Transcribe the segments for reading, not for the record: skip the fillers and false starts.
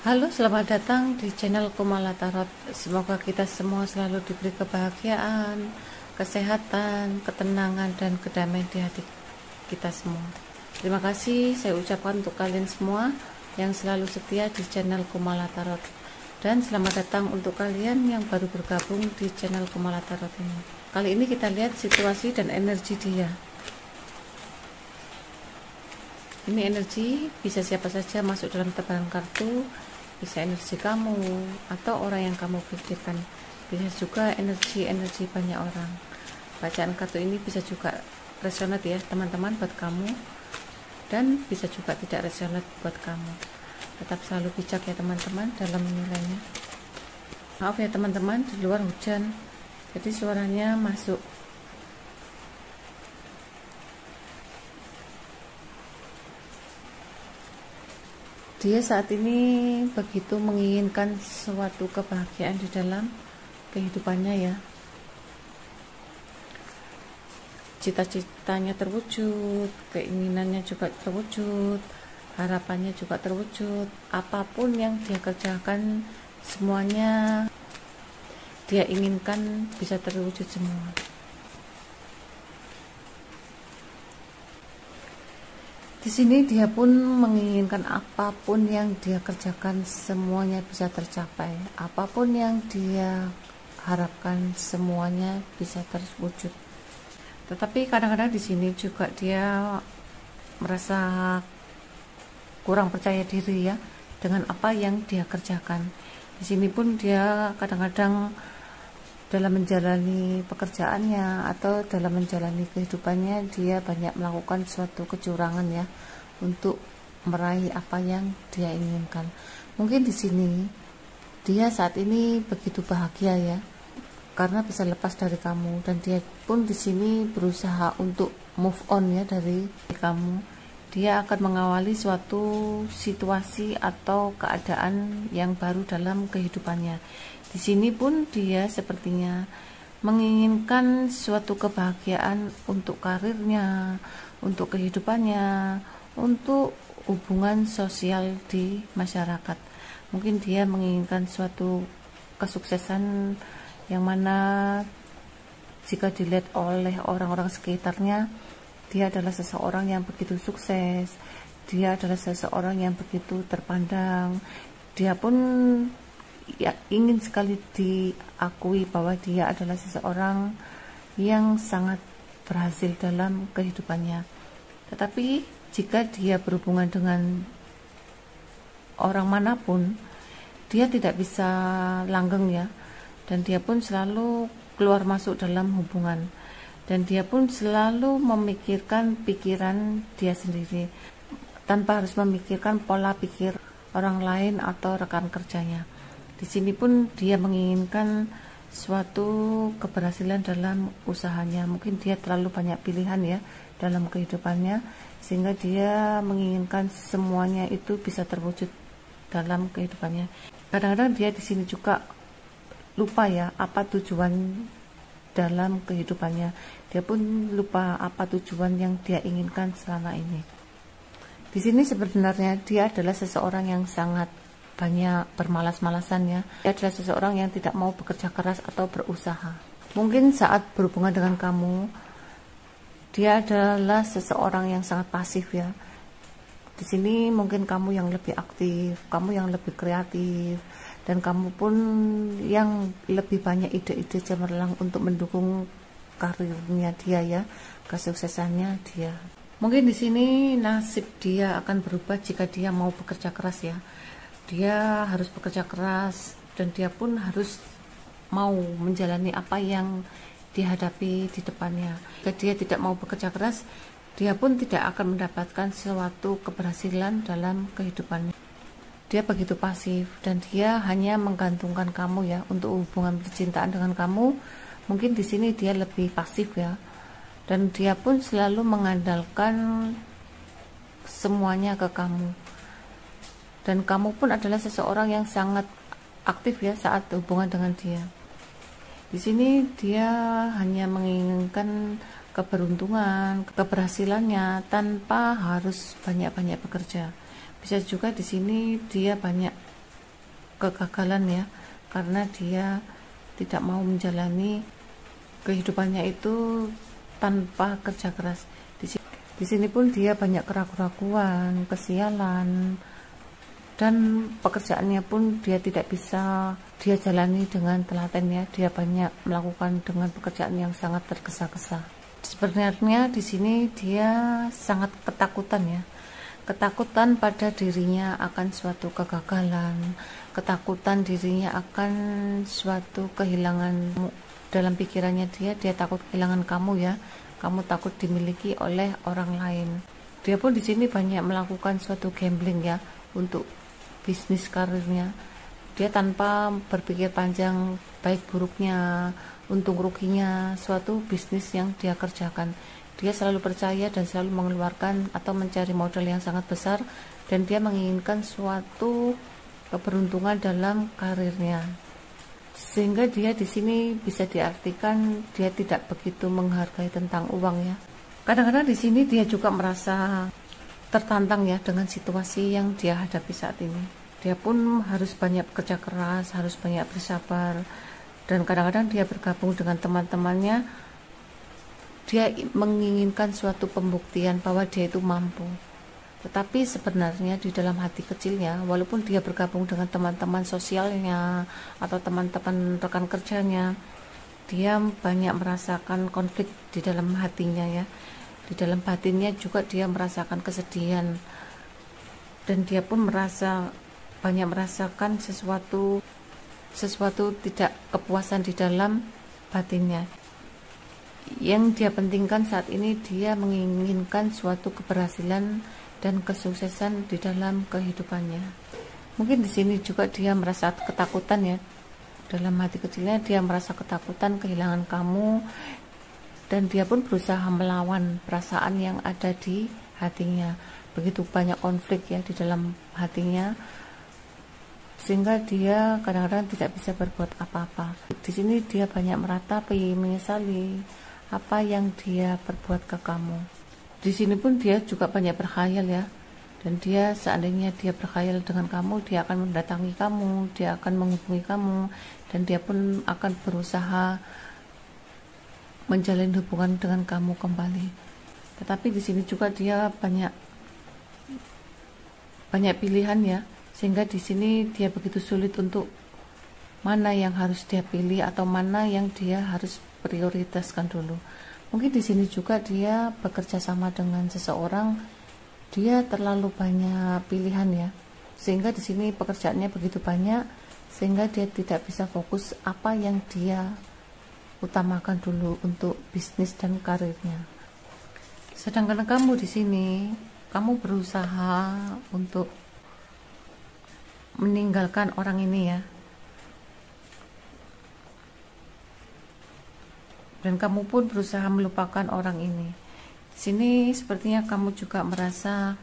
Halo, selamat datang di channel Kumala Tarot. Semoga kita semua selalu diberi kebahagiaan, kesehatan, ketenangan, dan kedamaian di hati kita semua. Terima kasih saya ucapkan untuk kalian semua yang selalu setia di channel Kumala Tarot. Dan selamat datang untuk kalian yang baru bergabung di channel Kumala Tarot ini. Kali ini kita lihat situasi dan energi dia. Ini energi bisa siapa saja masuk dalam tebaran kartu, bisa energi kamu atau orang yang kamu pikirkan, bisa juga energi banyak orang. Bacaan kartu ini bisa juga resonate ya teman-teman buat kamu, dan bisa juga tidak resonate buat kamu. Tetap selalu bijak ya teman-teman dalam menilainya. Maaf ya teman-teman, di luar hujan jadi suaranya masuk. Dia saat ini begitu menginginkan suatu kebahagiaan di dalam kehidupannya ya. Cita-citanya terwujud, keinginannya juga terwujud, harapannya juga terwujud. Apapun yang dia kerjakan, semuanya dia inginkan bisa terwujud semua. Di sini dia pun menginginkan apapun yang dia kerjakan semuanya bisa tercapai. Apapun yang dia harapkan semuanya bisa terwujud. Tetapi kadang-kadang di sini juga dia merasa kurang percaya diri ya dengan apa yang dia kerjakan. Di sini pun dia kadang-kadang dalam menjalani pekerjaannya atau dalam menjalani kehidupannya dia banyak melakukan suatu kecurangan ya untuk meraih apa yang dia inginkan. Mungkin di sini dia saat ini begitu bahagia ya karena bisa lepas dari kamu, dan dia pun di sini berusaha untuk move on ya dari kamu. Dia akan mengawali suatu situasi atau keadaan yang baru dalam kehidupannya. Di sini pun dia sepertinya menginginkan suatu kebahagiaan untuk karirnya, untuk kehidupannya, untuk hubungan sosial di masyarakat. Mungkin dia menginginkan suatu kesuksesan yang mana jika dilihat oleh orang-orang sekitarnya, dia adalah seseorang yang begitu sukses, dia adalah seseorang yang begitu terpandang. Dia pun ya ingin sekali diakui bahwa dia adalah seseorang yang sangat berhasil dalam kehidupannya. Tetapi jika dia berhubungan dengan orang manapun, dia tidak bisa langgeng ya, dan dia pun selalu keluar masuk dalam hubungan, dan dia pun selalu memikirkan pikiran dia sendiri tanpa harus memikirkan pola pikir orang lain atau rekan kerjanya. Di sini pun dia menginginkan suatu keberhasilan dalam usahanya. Mungkin dia terlalu banyak pilihan ya dalam kehidupannya, sehingga dia menginginkan semuanya itu bisa terwujud dalam kehidupannya. Kadang-kadang dia di sini juga lupa ya apa tujuan dalam kehidupannya. Dia pun lupa apa tujuan yang dia inginkan selama ini. Di sini sebenarnya dia adalah seseorang yang sangat banyak bermalas-malasan ya. Dia adalah seseorang yang tidak mau bekerja keras atau berusaha. Mungkin saat berhubungan dengan kamu, dia adalah seseorang yang sangat pasif ya. Di sini mungkin kamu yang lebih aktif, kamu yang lebih kreatif, dan kamu pun yang lebih banyak ide-ide cemerlang untuk mendukung karirnya dia ya, kesuksesannya dia. Mungkin di sini nasib dia akan berubah jika dia mau bekerja keras ya. Dia harus bekerja keras, dan dia pun harus mau menjalani apa yang dihadapi di depannya. Jika dia tidak mau bekerja keras, dia pun tidak akan mendapatkan suatu keberhasilan dalam kehidupannya. Dia begitu pasif, dan dia hanya menggantungkan kamu ya untuk hubungan percintaan dengan kamu. Mungkin di sini dia lebih pasif ya, dan dia pun selalu mengandalkan semuanya ke kamu. Dan kamu pun adalah seseorang yang sangat aktif ya saat hubungan dengan dia. Di sini dia hanya menginginkan keberuntungan, keberhasilannya tanpa harus banyak-banyak bekerja. Bisa juga di sini dia banyak kegagalan ya, karena dia tidak mau menjalani kehidupannya itu tanpa kerja keras. Di sini pun dia banyak keraguan-keraguan, kesialan, dan pekerjaannya pun dia tidak bisa dia jalani dengan telaten ya. Dia banyak melakukan dengan pekerjaan yang sangat tergesa-gesa. Sebenarnya di sini dia sangat ketakutan ya. Ketakutan pada dirinya akan suatu kegagalan, ketakutan dirinya akan suatu kehilangan. Dalam pikirannya dia takut kehilangan kamu ya. Kamu takut dimiliki oleh orang lain. Dia pun di sini banyak melakukan suatu gambling ya untuk bisnis karirnya. Dia tanpa berpikir panjang baik buruknya, untung ruginya suatu bisnis yang dia kerjakan. Dia selalu percaya dan selalu mengeluarkan atau mencari modal yang sangat besar, dan dia menginginkan suatu keberuntungan dalam karirnya. Sehingga dia di sini bisa diartikan dia tidak begitu menghargai tentang uang ya. Kadang-kadang di sini dia juga merasa tertantang ya dengan situasi yang dia hadapi saat ini. Dia pun harus banyak bekerja keras, harus banyak bersabar, dan kadang-kadang dia bergabung dengan teman-temannya. Dia menginginkan suatu pembuktian bahwa dia itu mampu. Tetapi sebenarnya di dalam hati kecilnya, walaupun dia bergabung dengan teman-teman sosialnya atau teman-teman rekan kerjanya, dia banyak merasakan konflik di dalam hatinya ya. Di dalam batinnya juga dia merasakan kesedihan, dan dia pun banyak merasakan sesuatu tidak kepuasan di dalam batinnya. Yang dia pentingkan saat ini, dia menginginkan suatu keberhasilan dan kesuksesan di dalam kehidupannya. Mungkin di sini juga dia merasa ketakutan ya. Dalam hati kecilnya dia merasa ketakutan kehilangan kamu, dan dia pun berusaha melawan perasaan yang ada di hatinya. Begitu banyak konflik ya di dalam hatinya, sehingga dia kadang-kadang tidak bisa berbuat apa-apa. Di sini dia banyak meratapi, menyesali apa yang dia perbuat ke kamu. Di sini pun dia juga banyak berkhayal ya, dan dia seandainya dia berkhayal dengan kamu, dia akan mendatangi kamu, dia akan menghubungi kamu, dan dia pun akan berusaha menjalin hubungan dengan kamu kembali. Tetapi di sini juga dia banyak pilihan ya, sehingga di sini dia begitu sulit untuk mana yang harus dia pilih atau mana yang dia harus prioritaskan dulu. Mungkin di sini juga dia bekerja sama dengan seseorang, dia terlalu banyak pilihan ya, sehingga di sini pekerjaannya begitu banyak, sehingga dia tidak bisa fokus apa yang dia utamakan dulu untuk bisnis dan karirnya. Sedangkan kamu di sini, kamu berusaha untuk meninggalkan orang ini ya, dan kamu pun berusaha melupakan orang ini. Di sini sepertinya kamu juga merasa,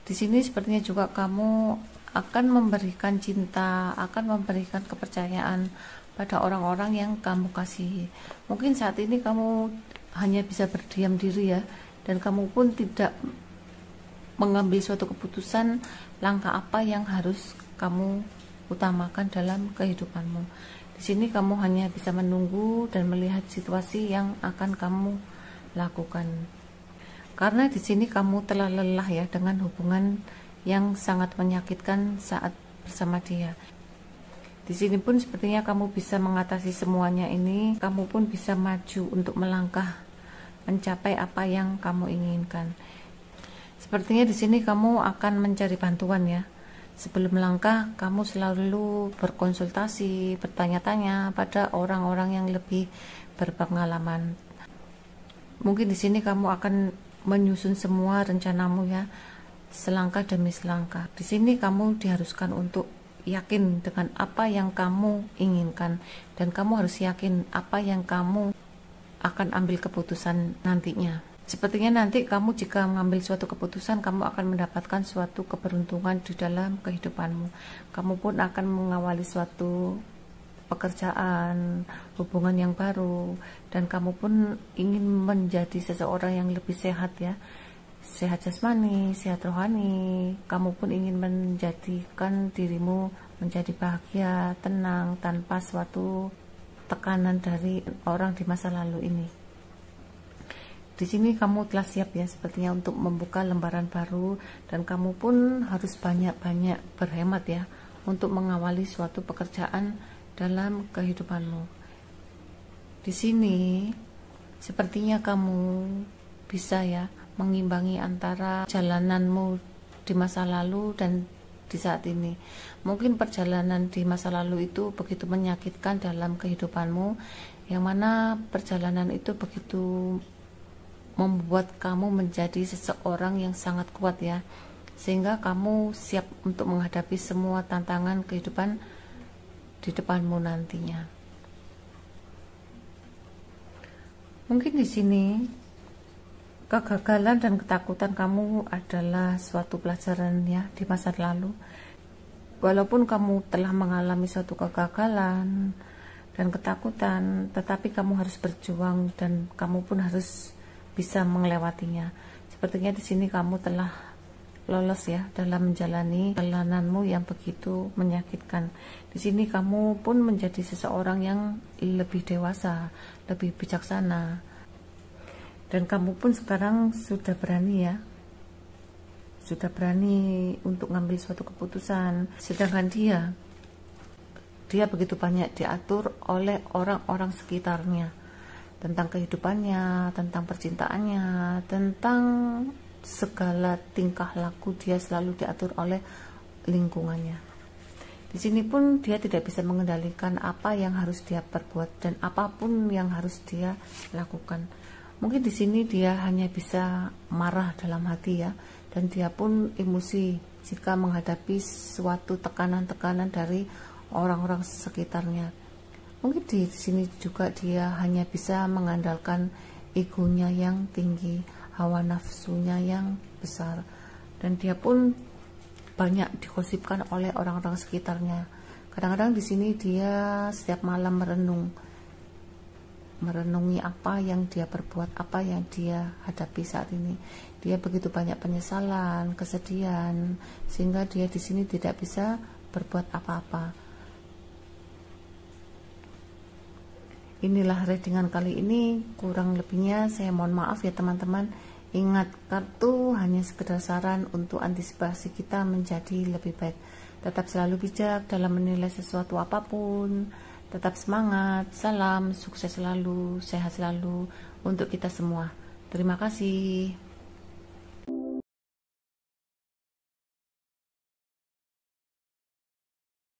di sini sepertinya juga kamu akan memberikan cinta, akan memberikan kepercayaan pada orang-orang yang kamu kasihi. Mungkin saat ini kamu hanya bisa berdiam diri ya, dan kamu pun tidak mengambil suatu keputusan langkah apa yang harus kamu utamakan dalam kehidupanmu. Di sini kamu hanya bisa menunggu dan melihat situasi yang akan kamu lakukan. Karena di sini kamu telah lelah ya dengan hubungan yang sangat menyakitkan saat bersama dia. Di sini pun sepertinya kamu bisa mengatasi semuanya ini, kamu pun bisa maju untuk melangkah mencapai apa yang kamu inginkan. Sepertinya di sini kamu akan mencari bantuan ya. Sebelum melangkah, kamu selalu berkonsultasi, bertanya-tanya pada orang-orang yang lebih berpengalaman. Mungkin di sini kamu akan menyusun semua rencanamu ya, selangkah demi selangkah. Di sini kamu diharuskan untuk yakin dengan apa yang kamu inginkan, dan kamu harus yakin apa yang kamu akan ambil keputusan nantinya. Sepertinya nanti kamu jika mengambil suatu keputusan, kamu akan mendapatkan suatu keberuntungan di dalam kehidupanmu. Kamu pun akan mengawali suatu pekerjaan, hubungan yang baru, dan kamu pun ingin menjadi seseorang yang lebih sehat ya. sehat jasmani, sehat rohani. Kamu pun ingin menjadikan dirimu menjadi bahagia, tenang, tanpa suatu tekanan dari orang di masa lalu ini. Di sini kamu telah siap ya sepertinya untuk membuka lembaran baru, dan kamu pun harus banyak-banyak berhemat ya untuk mengawali suatu pekerjaan dalam kehidupanmu. Di sini sepertinya kamu bisa ya mengimbangi antara jalananmu di masa lalu dan di saat ini. Mungkin perjalanan di masa lalu itu begitu menyakitkan dalam kehidupanmu, yang mana perjalanan itu begitu membuat kamu menjadi seseorang yang sangat kuat ya, sehingga kamu siap untuk menghadapi semua tantangan kehidupan di depanmu nantinya. Mungkin di sini kegagalan dan ketakutan kamu adalah suatu pelajaran ya di masa lalu. Walaupun kamu telah mengalami suatu kegagalan dan ketakutan, tetapi kamu harus berjuang dan kamu pun harus bisa melewatinya. Sepertinya di sini kamu telah lolos ya dalam menjalani perjalananmu yang begitu menyakitkan. Di sini kamu pun menjadi seseorang yang lebih dewasa, lebih bijaksana. Dan kamu pun sekarang sudah berani ya. Sudah berani untuk ngambil suatu keputusan. Sedangkan dia begitu banyak diatur oleh orang-orang sekitarnya, tentang kehidupannya, tentang percintaannya, tentang segala tingkah laku dia selalu diatur oleh lingkungannya. Di sini pun dia tidak bisa mengendalikan apa yang harus dia perbuat dan apapun yang harus dia lakukan. Mungkin di sini dia hanya bisa marah dalam hati ya, dan dia pun emosi jika menghadapi suatu tekanan-tekanan dari orang-orang sekitarnya. Mungkin di sini juga dia hanya bisa mengandalkan egonya yang tinggi, hawa nafsunya yang besar, dan dia pun banyak digosipkan oleh orang-orang sekitarnya. Kadang-kadang di sini dia setiap malam merenungi apa yang dia perbuat, apa yang dia hadapi saat ini. Dia begitu banyak penyesalan, kesedihan, sehingga dia di sini tidak bisa berbuat apa-apa. Inilah readingan kali ini, kurang lebihnya saya mohon maaf ya teman-teman. Ingat, kartu hanya sekedar saran untuk antisipasi kita menjadi lebih baik. Tetap selalu bijak dalam menilai sesuatu apapun. Tetap semangat, salam, sukses selalu, sehat selalu untuk kita semua. Terima kasih.